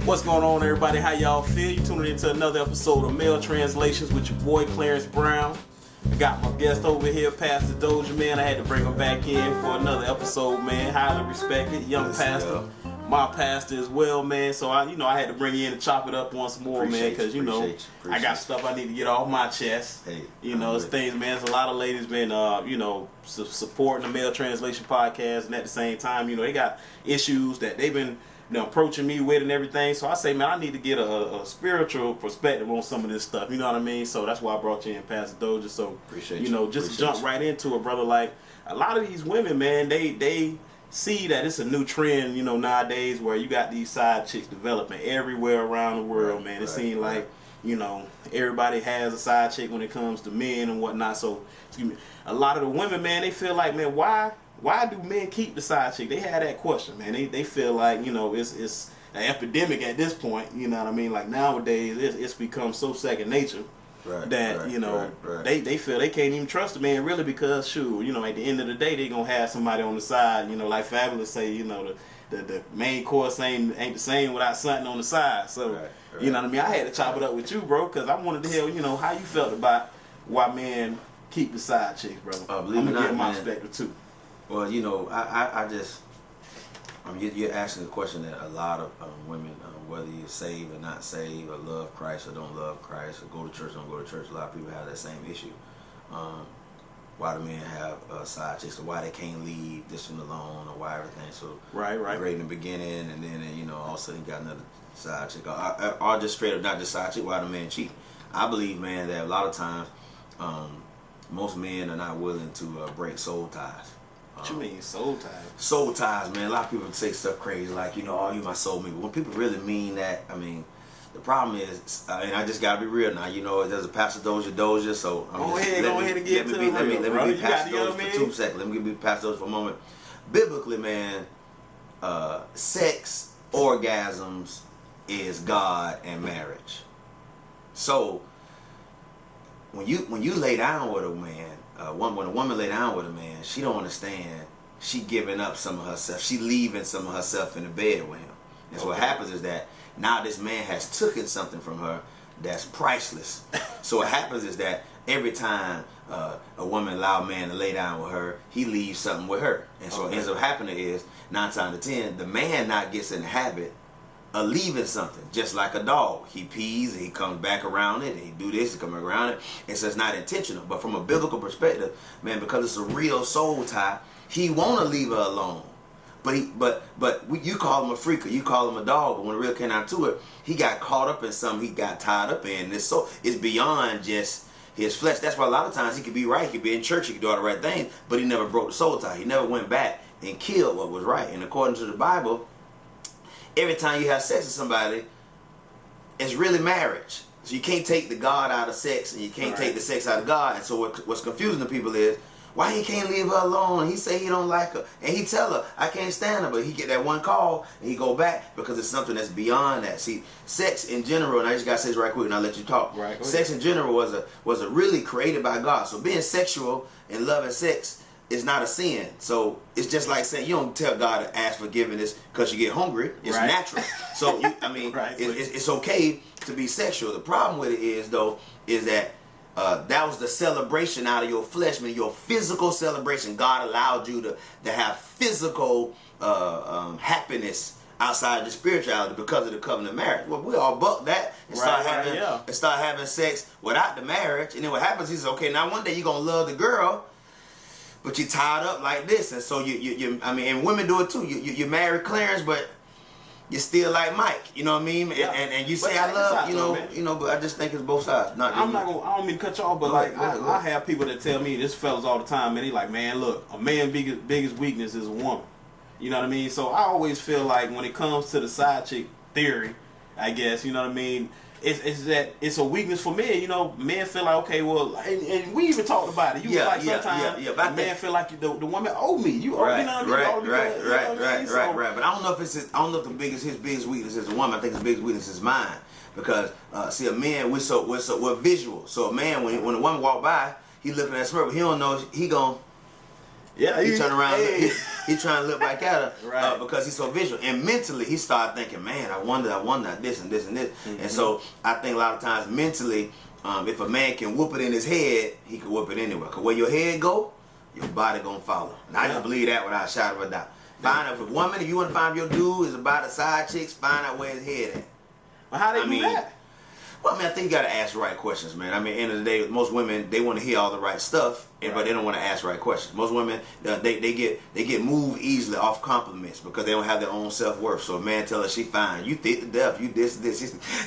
What's going on, everybody? How y'all feel? You tuning into another episode of Male Translations with your boy Clarence Brown. I got my guest over here, Pastor Dozier, man. I had to bring him back in for another episode, man. Highly respected, young pastor. My pastor as well, man. So I had to bring you in to chop it up once more, man, because I got stuff I need to get off my chest. Hey, it's things, man. There's a lot of ladies been, supporting the Male Translation podcast, and at the same time, they got issues that they've been, approaching me with and everything. So I say, man, I need to get a spiritual perspective on some of this stuff. You know what I mean? So that's why I brought you in, Pastor Dozier. So just jump right into it, brother. Like a lot of these women, man, they see that it's a new trend, nowadays where you got these side chicks developing everywhere around the world, man. It seems like, everybody has a side chick when it comes to men and whatnot. So, a lot of the women, man, they feel like, man, why do men keep the side chick? They had that question, man. They feel like, it's an epidemic at this point, you know what I mean? Like nowadays, it's become so second nature. They feel they can't even trust a man really because at the end of the day they gonna have somebody on the side, like Fabulous say, the main course ain't the same without something on the side. So you know what I mean? I had to chop it up with you, bro, because I wanted to hear, how you felt about why men keep the side chicks, brother. I'm gonna get my perspective too. Well, you're asking a question that a lot of women, whether you're saved or not saved, or love Christ or don't love Christ, or go to church or don't go to church, a lot of people have that same issue. Why do men have side chicks, or why they can't leave this one alone, or why everything so great in the beginning, and then all of a sudden you got another side chick, or just straight up not just side chick. Why do men cheat? I believe, man, that a lot of times most men are not willing to break soul ties. What you mean, soul ties? Soul ties, man. A lot of people say stuff crazy like, oh, you my soulmate. But when people really mean that, the problem is, and I just gotta be real now. There's a Pastor Dozier, so go ahead and get to it. Let me be Pastor Dozier for 2 seconds. Let me be Pastor Dozier for a moment. Biblically, man, sex, orgasms is God and marriage. So when you lay down with a man, when a woman lay down with a man, she don't understand she giving up some of herself. She leaving some of herself in the bed with him. And so what happens is that now this man has taken something from her that's priceless. So what happens is that every time a woman allow a man to lay down with her, he leaves something with her. And so what ends up happening is 9 times out of 10, the man not gets in the habit of leaving something, just like a dog. He pees and he comes back around it, and he do this, he come around it, and so it's not intentional. But from a biblical perspective, man, because it's a real soul tie, he want to leave her alone. But you call him a freak, or you call him a dog, but when it really came down to it, he got caught up in something he got tied up in. It's beyond just his flesh. That's why a lot of times he could be right, he could be in church, he could do all the right things, but he never broke the soul tie. He never went back and killed what was right. And according to the Bible, every time you have sex with somebody, it's really marriage. So you can't take the God out of sex, and you can't take the sex out of God. And so what's confusing to people is, why he can't leave her alone? He say he don't like her, and he tell her, I can't stand her, but he get that one call, and he go back, because it's something that's beyond that. See, sex in general, and I just got to say this right quick, and I'll let you talk. Sex in general was a really created by God. So being sexual and loving sex is not a sin. So it's just like saying you don't tell God to ask forgiveness because you get hungry. It's natural. So it's okay to be sexual. The problem with it is that that was the celebration out of your flesh, man, your physical celebration. God allowed you to have physical happiness outside the spirituality because of the covenant marriage. Well, we all buck that and start having sex without the marriage. And then what happens is, okay, now one day you're going to love the girl, but you're tied up like this. And so and women do it too. You marry Clarence, but you still like Mike. You know what I mean? Yeah. And you say I love, but I just think it's both sides. I don't mean to cut you off, but I have people that tell me, this fellas all the time, man, they like, man, look, a man's biggest weakness is a woman. You know what I mean? So I always feel like when it comes to the side chick theory, I guess, you know what I mean, it's that it's a weakness for men. Men feel like, okay, well, and we even talked about it. Sometimes men feel like the woman owe me. You owe me. Right. But I don't know if his biggest weakness is a woman. I think his biggest weakness is mine, because see, a man we're visual. So a man, when a woman walk by, he looking at her, but he don't know he gon'. Yeah, he turn around. He He's trying to look back at her Right. because he's so visual. And mentally, he started thinking, man, I wonder this and this and this. Mm-hmm. And so I think a lot of times mentally, if a man can whoop it in his head, he can whoop it anywhere. Because where your head go, your body gonna follow. And I just believe that without a shadow of a doubt. Find out if a woman, if you want to find your dude is about a side chicks, find out where his head at. Well, how they do that? Well, I mean, I think you got to ask the right questions, man. I mean, at the end of the day, most women, they want to hear all the right stuff, but they don't want to ask the right questions. Most women, they get moved easily off compliments because they don't have their own self-worth. So a man tell her she fine, you thick to death, you this,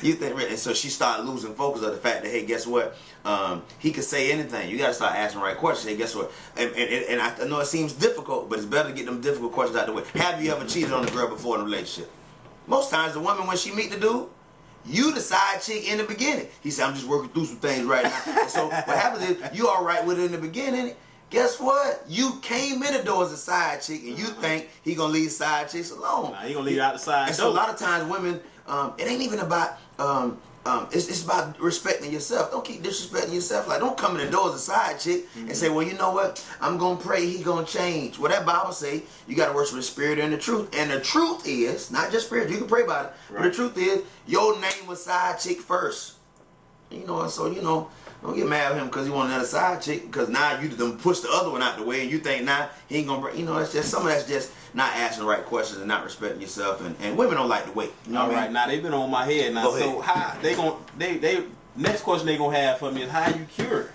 you think, and so she start losing focus of the fact that, hey, guess what? He could say anything. You got to start asking the right questions. Hey, guess what? And I know it seems difficult, but it's better to get them difficult questions out the way. Have you ever cheated on a girl before in a relationship? Most times the woman, when she meet the dude, you the side chick in the beginning. He said, I'm just working through some things right now. And so what happens is, you all right with it in the beginning. Guess what? You came in the door as a side chick, and you think he gonna leave side chicks alone. Nah, he gonna leave you out the side. And so a lot of times women, it ain't even about, it's about respecting yourself. Don't keep disrespecting yourself. Like, don't come in the door as a side chick and say, well, you know what? I'm gonna pray he gonna change. Well, that Bible say you gotta worship the spirit and the truth. And the truth is, not just spirit, you can pray about it, but the truth is, your name was side chick first. You know, and so, you know, don't get mad at him because he want another side chick, because now you done push the other one out the way and you think now he ain't gonna bring, you know, it's just, some of that's just not asking the right questions and not respecting yourself, and women don't like to wait. You know All what I right, mean? now they've been on my head now. So how they next question they gonna have for me is how you cure it?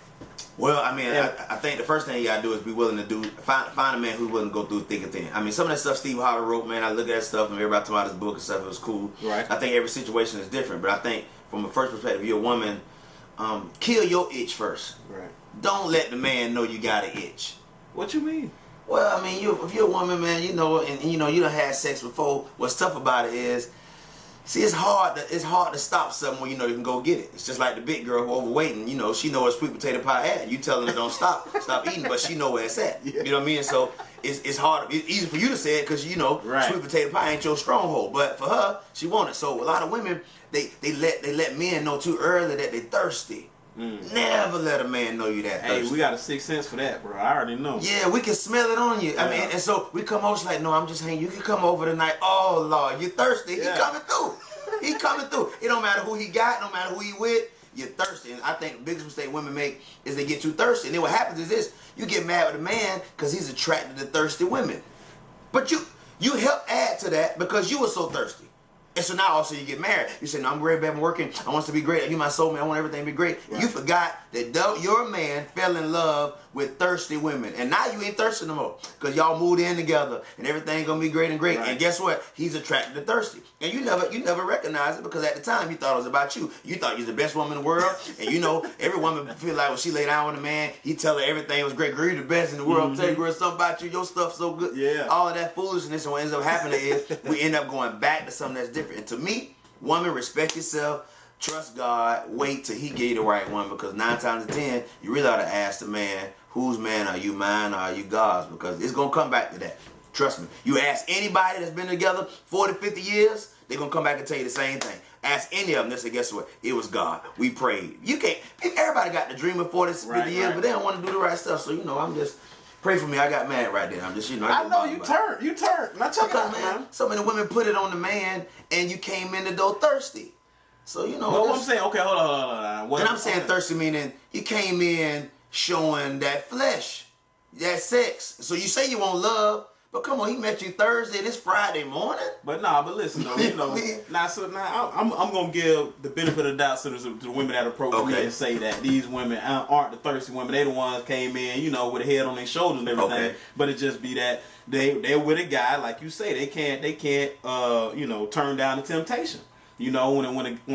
Well, I mean, I think the first thing you gotta do is be willing to find a man who's willing to go through thick and thin. I mean, some of that stuff Steve Harvey wrote, man, I look at that stuff and everybody talking about his book and stuff, it was cool. Right. I think every situation is different, but I think from a first perspective, you're a woman, kill your itch first. Right. Don't let the man know you got an itch. What you mean? Well, I mean, if you're a woman, man, you know, and you know you done had sex before. What's tough about it is, see, it's hard to stop something when you know you can go get it. It's just like the big girl who overweight, and you know she know where sweet potato pie at. You telling her don't stop eating, but she know where it's at. Yeah. You know what I mean? So it's hard. It's easy for you to say it because you know sweet potato pie ain't your stronghold. But for her, she want it. So a lot of women they let men know too early that they thirsty. Never let a man know you that thirsty. Hey, we got a sixth sense for that, bro. I already know. Yeah, we can smell it on you. I mean, and so we come over, she's like, no, I'm just hanging. You can come over tonight. Oh, Lord, you thirsty. Yeah. He coming through. He coming through. It don't matter who he got, no matter who he with, you're thirsty. And I think the biggest mistake women make is they get too thirsty. And then what happens is this, you get mad with a man because he's attracted to thirsty women. But you help add to that because you were so thirsty. And so now also you get married. You say, no, I'm great, baby, I'm working. I want us to be great. You my soulmate. I want everything to be great. Right. You forgot that your man fell in love with thirsty women. And now you ain't thirsty no more because y'all moved in together and everything going to be great and great. Right. And guess what? He's attracted to thirsty. And you never recognize it because at the time you thought it was about you. You thought you was the best woman in the world. And you know, every woman feel like when she lay down with a man, he tell her everything was great. Girl, you the best in the world. I'm telling you, girl, something about you. Your stuff's so good. Yeah. All of that foolishness. And what ends up happening is we end up going back to something that's different. And to me, woman, respect yourself, trust God, wait till he give you the right one, because 9 times out of 10, you really ought to ask the man, whose man are you, mine or are you God's? Because it's going to come back to that. Trust me. You ask anybody that's been together 40, 50 years, they're going to come back and tell you the same thing. Ask any of them, they say, guess what? It was God. We prayed. You can't, everybody got the dream of 40, 50 years, but they don't want to do the right stuff. So, you know, I'm just, pray for me. I got mad right there. I'm just, you know. I know you turned. Now check it out, man. So many women put it on the man, and you came in the door thirsty. So, you know. Well, what I'm saying, okay, hold on. And I'm saying thirsty meaning you came in showing that flesh, that sex. So you say you want love, but come on, he met you Thursday, this Friday morning. But listen though, you know. now I'm gonna give the benefit of the doubt to the women that approach me and say that these women aren't the thirsty women. They the ones came in, you know, with a head on their shoulders and everything. Okay. But it just be that they're with a guy, like you say, they can't you know, turn down the temptation. You know, when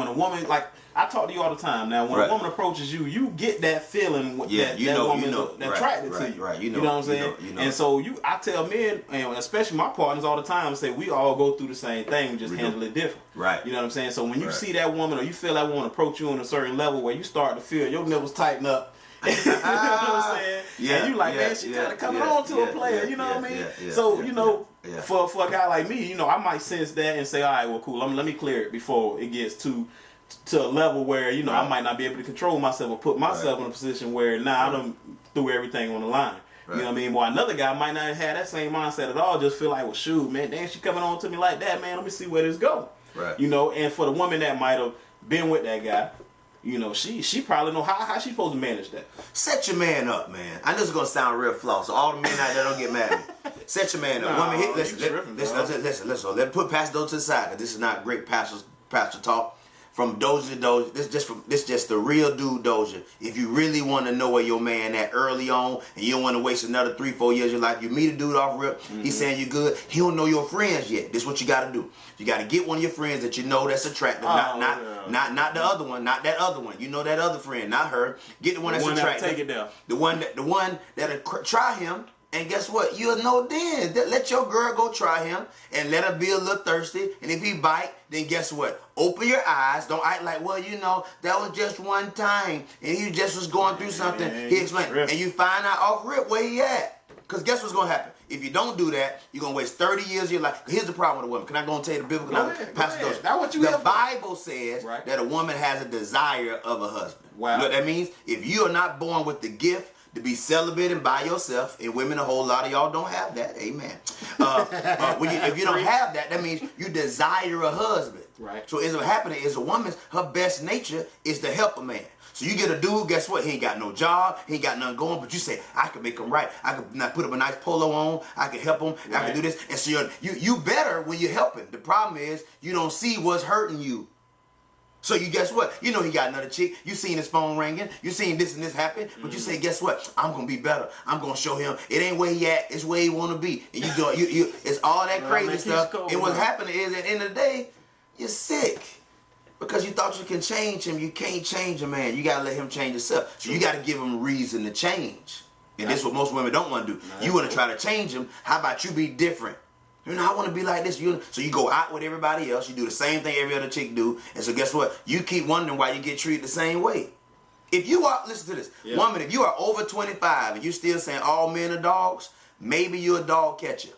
a woman, like I talk to you all the time now, when a woman approaches you, you get that feeling that woman's attracted to you. Right, you know what I'm saying? You know. And so I tell men, and especially my partners all the time, say we all go through the same thing, we just handle it different. Right. You know what I'm saying? So when you see that woman or you feel that woman approach you on a certain level where you start to feel your nipples tighten up, you know what I'm saying? Yeah. And you like, man, she kind of coming on to a player, you know what I mean? So, you know, for a guy like me, you know, I might sense that and say, all right, well, cool, let me clear it before it gets to a level where, you know, I might not be able to control myself or put myself in a position where, I done threw everything on the line. Right. You know what I mean? While another guy might not have that same mindset at all, just feel like, well, shoot, man, damn, she coming on to me like that, man. Let me see where this go. Right. You know, and for the woman that might have been with that guy, you know, she probably know how she supposed to manage that. Set your man up, man. I know it's gonna sound real flawed, so all the men out there don't get mad at me. Set your man up. Woman, listen. Let's put Pastor Dozier to the side, because this is not great pastor talk. From Dozier, this just the real dude Dozier. If you really want to know where your man at early on, and you don't want to waste another 3-4 years of your life, you meet a dude off rip, he's saying you good, he don't know your friends yet. This is what you got to do. You got to get one of your friends that you know that's attractive, not the other one, not that other one. You know that other friend, not her. Get the one that's attractive. Take it down. The one that'll try him. And guess what? You'll know then. Let your girl go try him and let her be a little thirsty. And if he bite, then guess what? Open your eyes. Don't act like, well, you know, that was just one time. And he just was going through something. He explained. And you find out off rip where he at. Because guess what's going to happen? If you don't do that, you're going to waste 30 years of your life. Here's the problem with a woman. Can I go and tell you the biblical knowledge? Pastor Dozier. That's what you The Bible says that a woman has a desire of a husband. Wow. You know what that means? If you are not born with the gift to be celibate and by yourself, and women, a whole lot of y'all don't have that. Amen. If you don't have that, that means you desire a husband. Right. So what's happening is a woman's, her best nature is to help a man. So you get a dude, guess what? He ain't got no job, he ain't got nothing going, but you say, I can make him right. I can put him a nice polo on, I can help him, I can do this. And so you better when you help him. The problem is you don't see what's hurting you. So you guess what? You know he got another chick. You seen his phone ringing. You seen this and this happen. But you say, guess what? I'm gonna be better. I'm gonna show him it ain't where he at. It's where he wanna be. And it's all that crazy stuff. And what's happening is at the end of the day, you're sick because you thought you can change him. You can't change a man. You gotta let him change himself. So you gotta give him reason to change. And this is what most women don't want to do. You want to try to change him. How about you be different? You know, I want to be like this. So you go out with everybody else. You do the same thing every other chick do. And so guess what? You keep wondering why you get treated the same way. If you are, listen to this. Yeah. Woman, if you are over 25 and you still saying all men are dogs, maybe you're a dog catcher.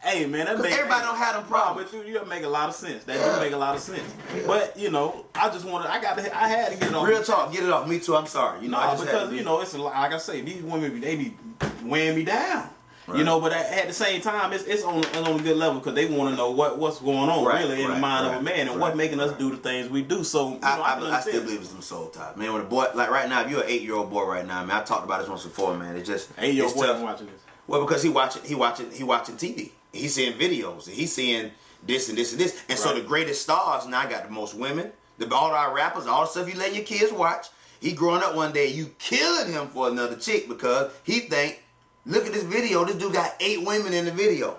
Hey, man, everybody don't have them problems. But you make a lot of sense. That do make a lot of sense. Yeah. But, you know, I had to get it off. Real talk, get it off. Me too, I'm sorry. You know, because, you know, it's like I say, these women, they be weighing me down. Right. You know, but at the same time, it's on a good level because they want to know what's going on really in the mind of a man and what's making us do the things we do. So you know, I still believe it's some soul tie, man. When a boy like right now, if you're an 8-year-old boy right now, man, I talked about this once before, man. It's just 8-year-old boy watching this. Well, because he watching TV. He's seeing videos and he's seeing this and this and this. And so the greatest stars now got the most women, all our rappers, all the stuff you let your kids watch. He growing up one day, you killing him for another chick because he think. Look at this video. This dude got 8 women in the video.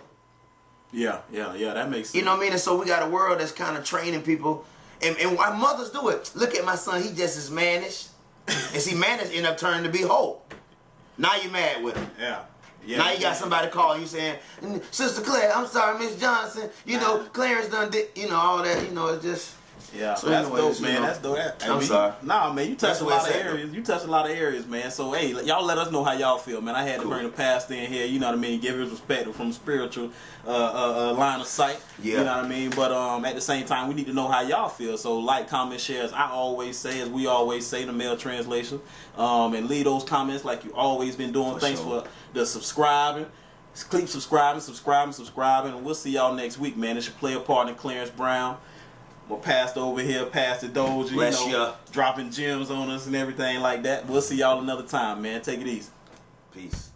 Yeah, that makes sense. You know what I mean? And so we got a world that's kind of training people. And why mothers do it. Look at my son. He just as mannish. And see, mannish end up turning to be whole. Now you mad with him. Yeah. Now you got somebody calling you saying, Sister Claire, I'm sorry, Miss Johnson. You know, Clarence done did, you know, all that. You know, it's just... Yeah, so that's dope, man. That's dope. I'm sorry. Nah, man, you touched a lot of areas. You touched a lot of areas, man. So, hey, y'all let us know how y'all feel, man. I had to bring the pastor in here, you know what I mean, give his respect from spiritual line of sight. Yeah. You know what I mean? But at the same time, we need to know how y'all feel. So, like, comment, share, as I always say, as we always say, the male translation. And leave those comments like you always been doing. Thanks for the subscribing. Keep subscribing, and we'll see y'all next week, man. It's your player partner, Clarence Brown. My pastor over here, Pastor Dozier, you know, dropping gems on us and everything like that. We'll see y'all another time, man. Take it easy. Peace.